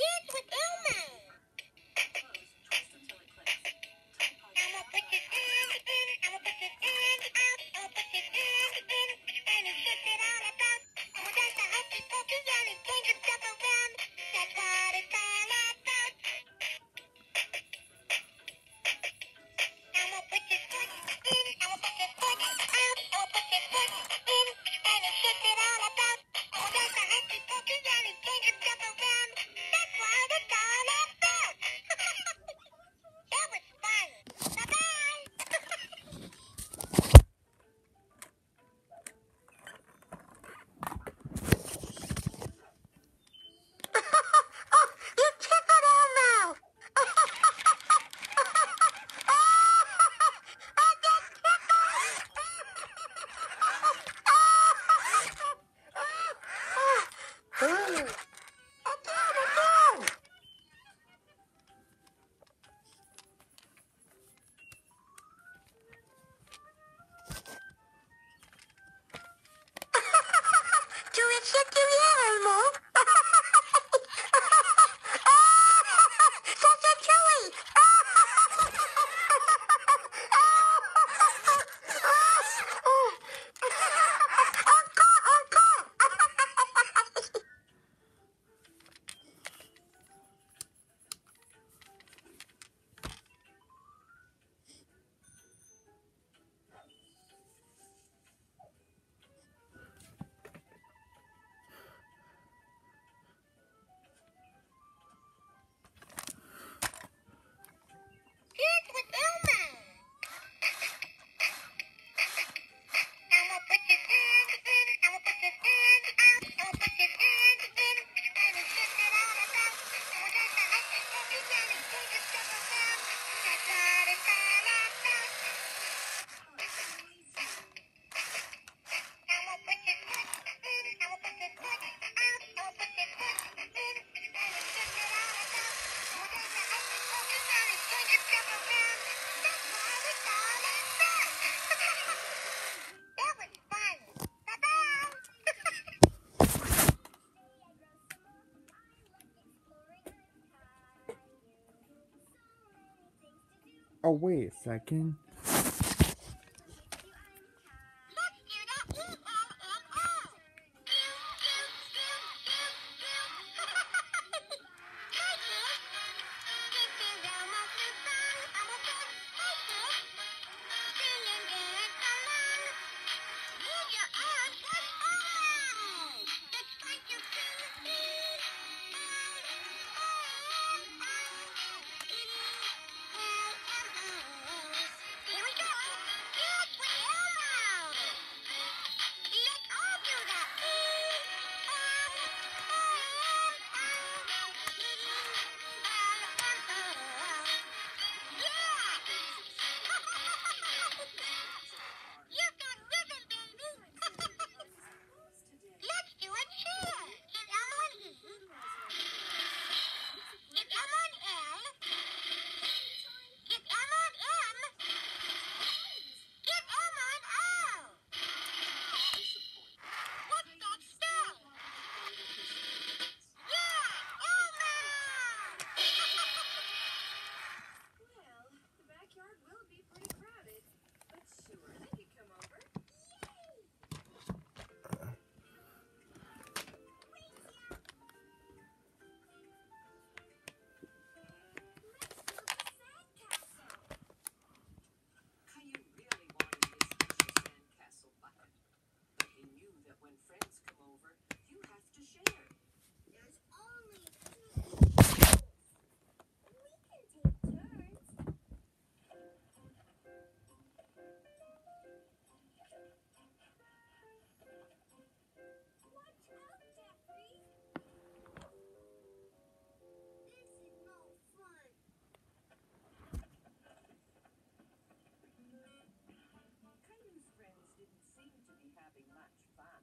Kids with Elmo! I'ma put this hand in, I'ma put this hand out, I'ma put this hand in, and it's just it all about. I'ma dance the hokey pokey and it change itself around. That's what it's all about. I'ma put this foot in, I'ma put this foot out, I'ma put this foot in, and it's just it all about. I'ma dance the hokey pokey and it change itself around. That's what it's all about. That was fun. Bye-bye. Oh, you tickled Elmo. I got tickled. Again. Terrific, Elmo. Such a joy. Kids with Elmo. I'ma put this hand in, I'ma put this hand out, I'ma put this hand in, and it's just it all about. I'ma dance the hokey pokey and it change itself around. That's what it's all about. I'ma put this foot in, I'ma put this foot out, I'ma put this foot in, and it's just it all about. I'ma dance the hokey pokey and it change itself around. That's what it's all about. That was fun. Bye-bye. Oh, wait a second. Let's do that E-L-M-O. Hi, kids. This is Elmo's new song. I'm a big hey, kids. Sing and dance along. Move your arms like Elmo. It's like you sing E-L-M-O. Here we go. Kids with Elmo. Let's all do that. You got rhythm, baby. Let's do a cheer. Get Elmo an E. Get Elmo an L. Get Elmo an M. Get Elmo an O. What's that spell? Yeah, Elmo! Well, the backyard will be pretty crowded, but sure, they could come over. Caillou really wanted his special sandcastle bucket, but he knew that when friends come over, you have to share. There's only 2 tables. We can take turns. Watch out, Jeffrey. This is no fun. Caillou's friends didn't seem to be having much fun.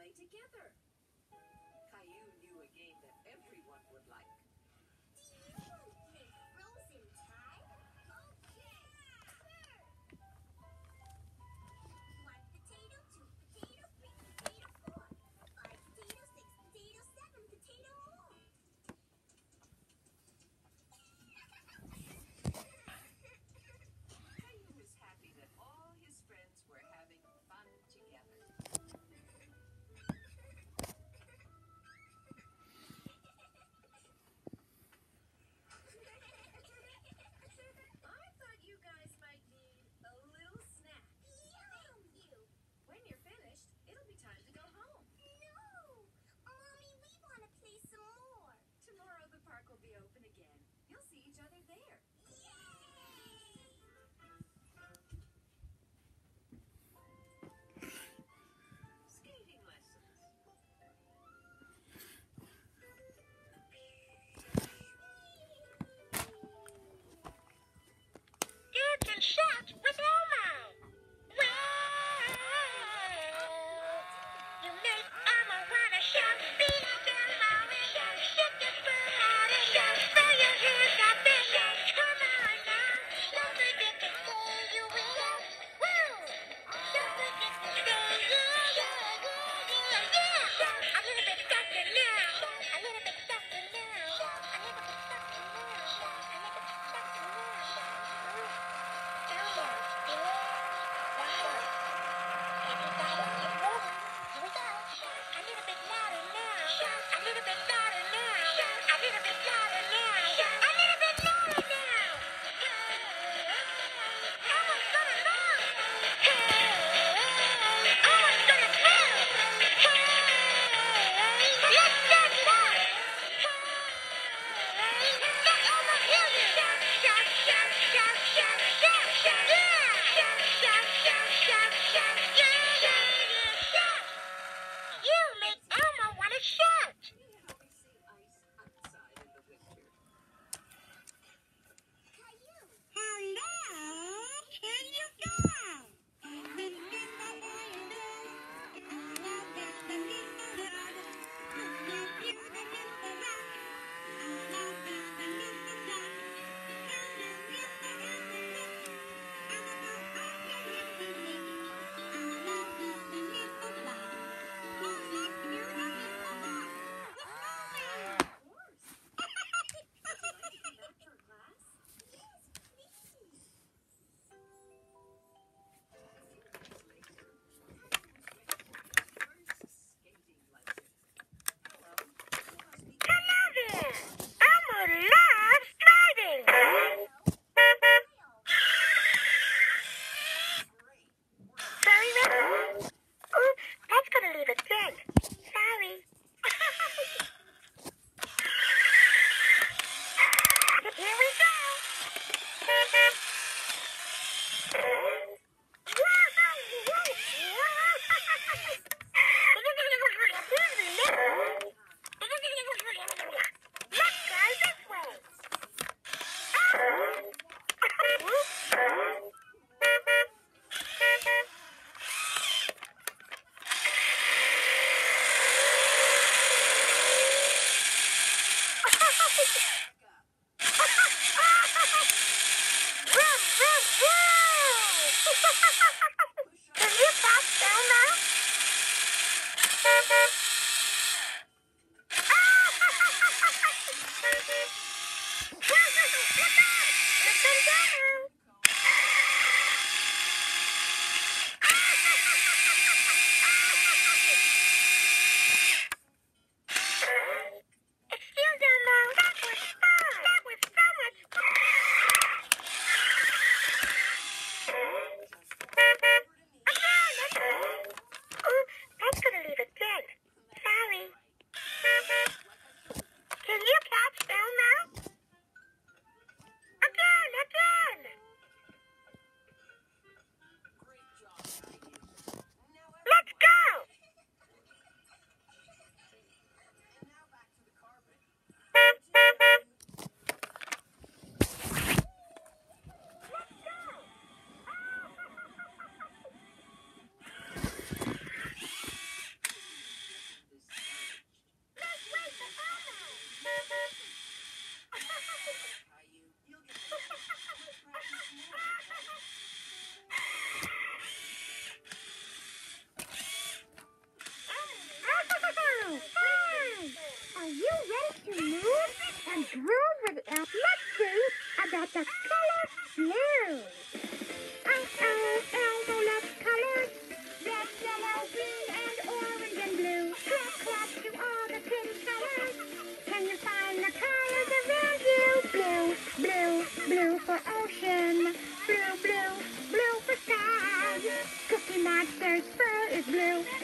play together. Caillou knew a game that everyone would like. Do you want to play frozen tag? Okay, sure. 1 potato, 2 potato, 3 potato, 4. 5 potato, 6 potato, 7 potato more. Caillou was happy that all his friends were having fun together.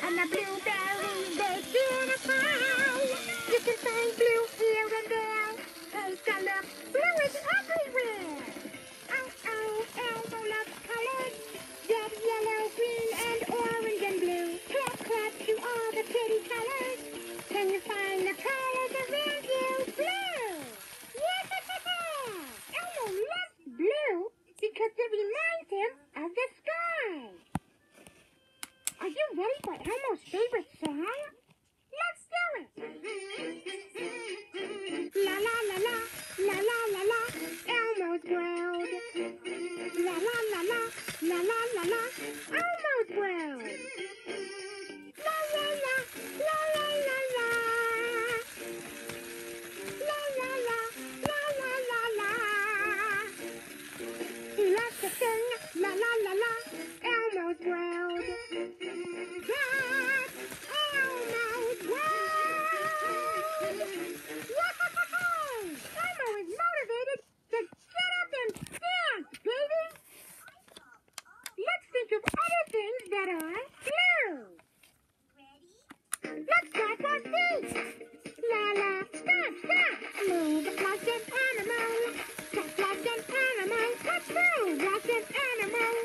and the blueberries they in a pile. You can find blue here and there. Take a look, blue is everywhere. Oh, oh, Elmo loves colors. Red, yellow, green, and orange and blue. Clap, clap to all the pretty colors. Can you find the colors around you? Blue! Yeah! Elmo loves blue because it reminds him of the sky. Are you ready for Elmo's favorite song? Let's do it! La la la la, la la la la, Elmo's world. La la la la, la la la la, Elmo's world. La la la, la la la la. La la la, la la la la. He loves to sing la la la la, Elmo's world. That's Elmo's world. Whoa! Elmo is motivated to get up and dance, baby. Let's think of other things that are blue. Let's tap our feet. La la, stop, stop. Move like an animal. Stop like an animal. Let's move like an animal.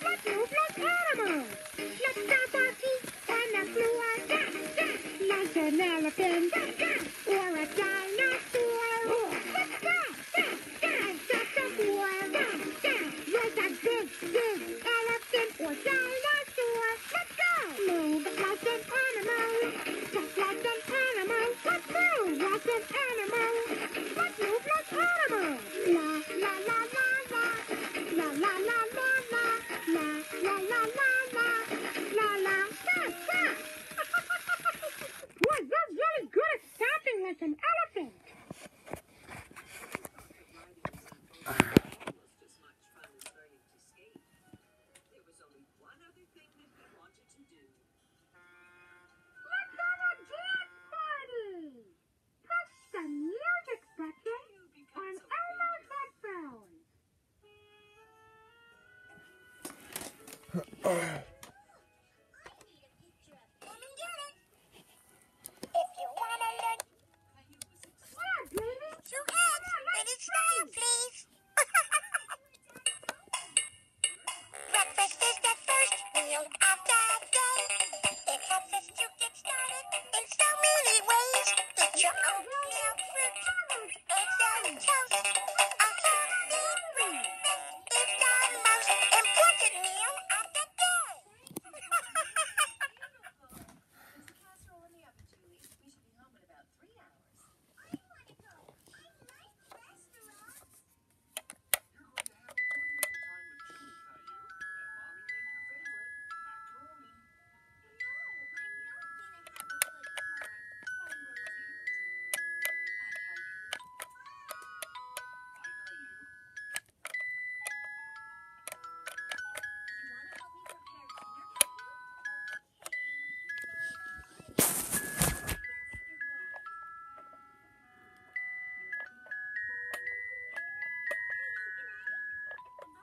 Let's move like animals. Let's tap our feet on the floor. Stop, stop. Like an elephant. Stop, stop. Or a dinosaur. Let's stop, stop, stop. Stop the floor. Stop, stop. There's a big, big elephant or dinosaur. Let's go. Move like an animal. Just like an animal. Let's move like an animal. Let's move like animals. La la la la la. La la la la la. La la la la la. La la. Stop, stop. Boy, you're really good at stopping like an elephant. Almost as much fun as learning to skate. There was only one other thing that he wanted to do. Let's have a dance party. Push the music button on Elmo's headphones. If you wanna learn, yeah, baby. You can, but it's now, please. Breakfast is the first meal of the day. It helps us to get started in so many ways. Get your oatmeal fruit, eggs and toast. A healthy breakfast is the most important meal of the day. There's a casserole in the oven, Julie. We should be home in about 3 hours. I want to go. I like restaurants. You're going to have a wonderful time with Julie, Caillou. And Mommy made your favorite, macaroni. No, I'm not gonna have a good time. Hi, Rosie. Bye, Caillou. Bye, Caillou. You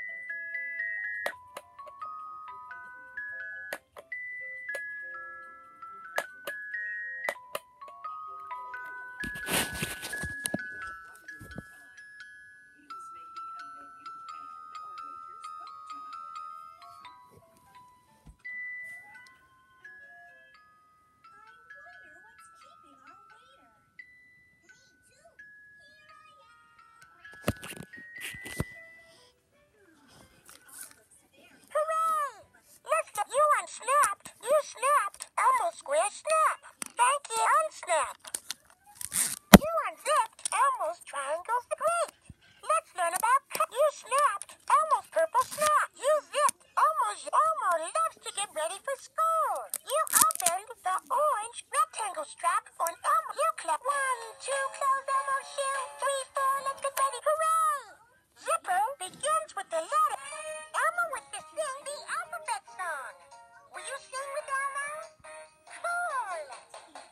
wanna help me prepare dinner,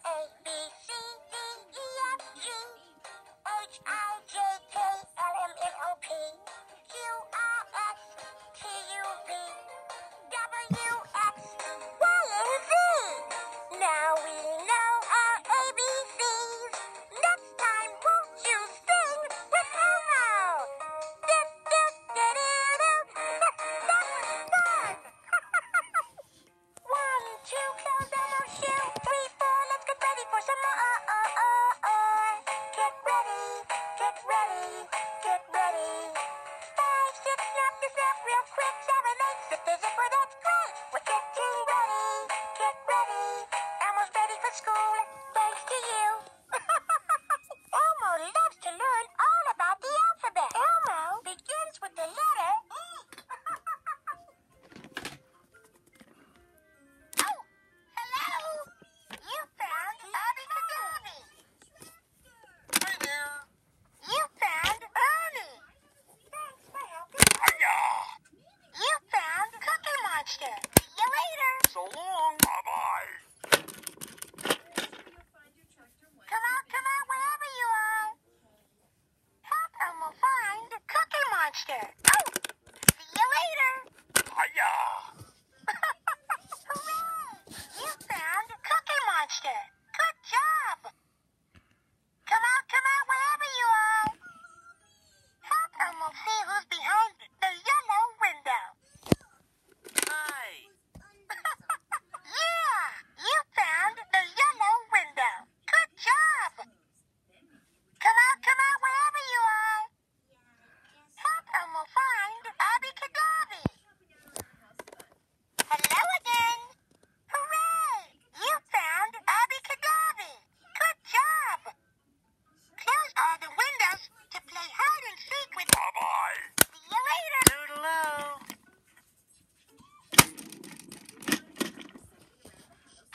Caillou? some more. Get ready, get ready, get ready. 5, 6, snap this up real quick. 7, 8, sit the zipper, that's great. We're getting ready, get ready. Elmo's ready for school, thanks to you. Elmo loves to learn all about the alphabet. Elmo begins with the letter E. Oh, hello. You found Abby Kagabi. Hi there. You found Ernie. Thanks for helping. Hiya. You found Cookie Monster. See you later. So long. Bye-bye. Come out, wherever you are. Help Elmo find Cookie Monster. Oh, see you later. Hiya. Hooray! You found Cookie Monster. Good job. Come out, wherever you are. Help Elmo see who's behind the yellow window. Hi. Yeah! You found the yellow window. Good job! Come out, wherever you are. Help Elmo find Abby Kadabi. Hello again. Hooray! You found Abby Kadabi. Good job! Close all the windows to play hide and seek with. Bye-bye. See you later. Toodaloo.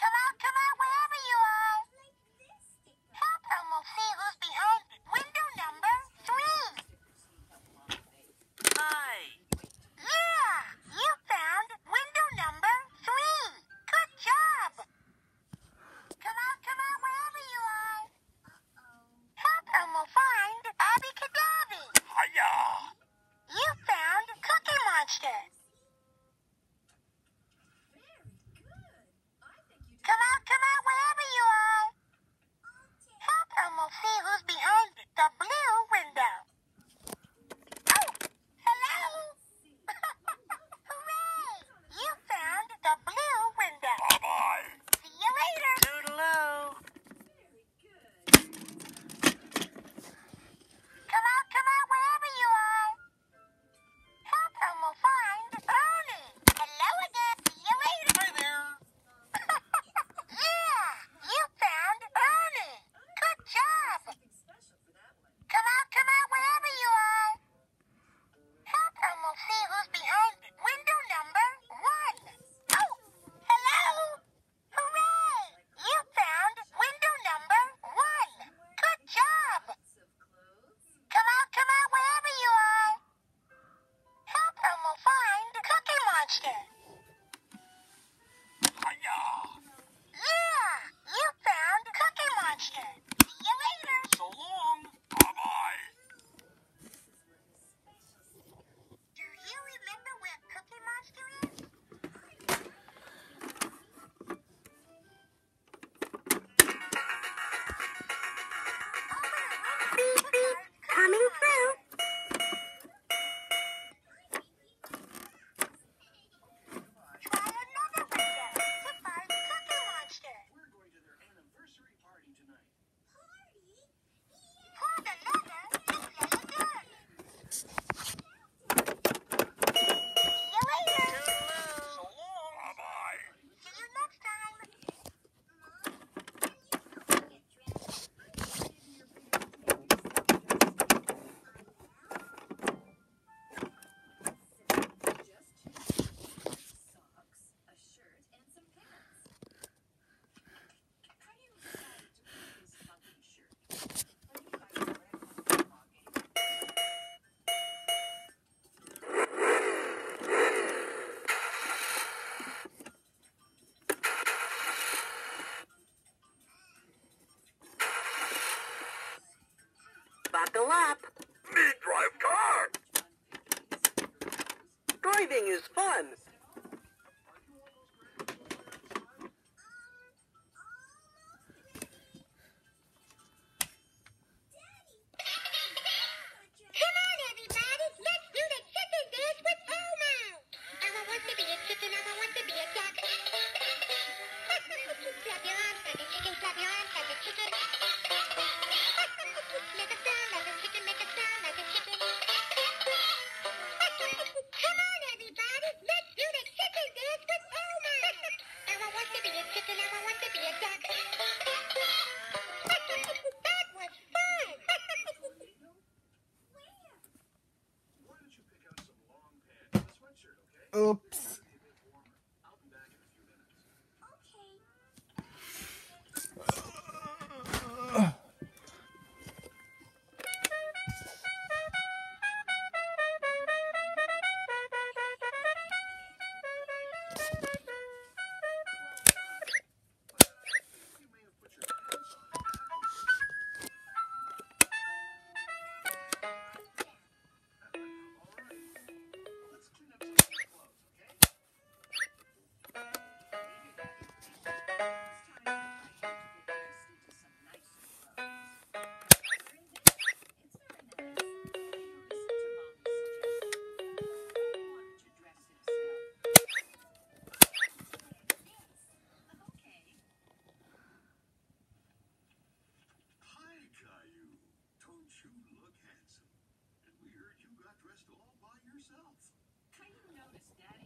Come out, wherever you are. Help Elmo see who's behind window number 3. Hi. Yeah! You found window number 3. Good job! Come out, wherever you are. Help Elmo find Abby Kadabi. Hiya. You found Cookie Monster. Come out, wherever you are. Help Elmo see who's behind the blue window. Oh, hello! Hooray! You found the blue window. Bye-bye. See you later. Toodaloo. Come out, wherever you are. Help Elmo find Ernie. Hello again. See you later. Hi there. Yeah! You found Ernie. Good job. Come out, wherever you are. Help Elmo see who's behind window number 1. Oh, hello! Hooray! You found window number 1. Good job. Come out, wherever you are. Help Elmo find Cookie Monster. Hiya. Yeah! You found Cookie Monster. See you later. So long. Bye-bye. Do you remember where Cookie Monster is? Beep, beep. Coming through. Try another window to find Cookie Monster. We're going to their anniversary party tonight. Pull the lever to play again. See you later. So long. Bye-bye. See you next time. Socks, a shirt, and some pants. How do you decide to wear this funky shirt? Or do you buy it at a football game? Buckle up. Me drive car. Driving is fun. Come on, everybody. Let's do the chicken dance with Elmo. Elmo wants to be a chicken. Elmo wants to be a duck. Clap your arms for the chicken. Clap your arms for the chicken. chicken. Make a sound like a chicken, make a sound like a chicken. Come on, everybody, let's do the chicken dance with Elmo. Elmo wants to be a chicken, Elmo wants to be a duck. That was fun. Why don't you pick out some long pants and a sweatshirt, okay? Oops. It'll be a bit warmer. I'll be back in a few minutes. You may have put your pants on backwards. All right. Let's clean up some of your clothes, okay? Hi, Caillou. Don't you look handsome? And we heard you got dressed all by yourself. Caillou noticed Daddy